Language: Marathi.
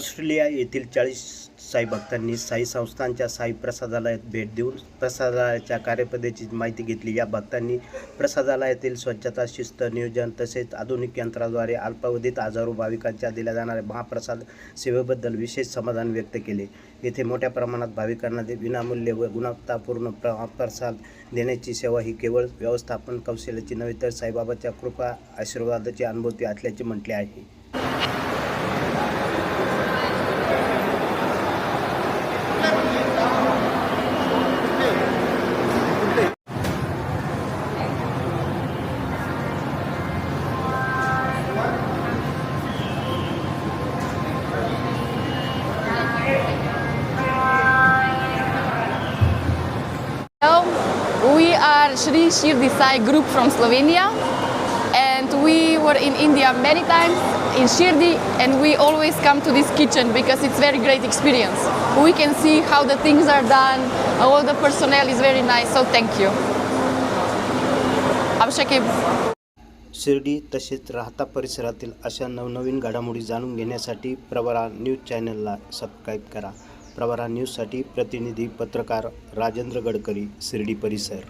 ऑस्ट्रेलिया येथील 40 साई भक्तांनी साई संस्थानच्या साई प्रसादालयात भेट देऊन प्रसादालयाच्या कार्यपद्धतीची माहिती घेतली। या भक्तांनी प्रसादालयातील स्वच्छता, शिस्त, नियोजन तसेच आधुनिक यंत्राद्वारे अल्पावधीत हजारो भाविकांच्या दिल्या जाणाऱ्या महाप्रसाद सेवेबद्दल विशेष समाधान व्यक्त केले। येथे मोठ्या प्रमाणात भाविकांना विनामूल्य व गुणवत्तापूर्ण महाप्रसाद देण्याची सेवा ही केवळ व्यवस्थापन कौशल्याची नव्हे तर साईबाबाच्या कृपा आशीर्वादाची अनुभूती असल्याचे म्हटले आहे। We are Sri Shirdi Sai group from Slovenia, and we were in India many times in Shirdi, and we always come to this kitchen because it's very great experience. We can see how the things are done, all the personnel is very nice, so thank you. Shirdi तसेच राहता परिसरातील अशा नवनवीन घडामोडी जाणून घेण्यासाठी प्रवरा न्यूज चॅनलला सबस्क्राईब करा। प्रवरा न्यूजसाठी प्रतिनिधी पत्रकार राजेंद्र गडकरी, शिर्डी परिसर।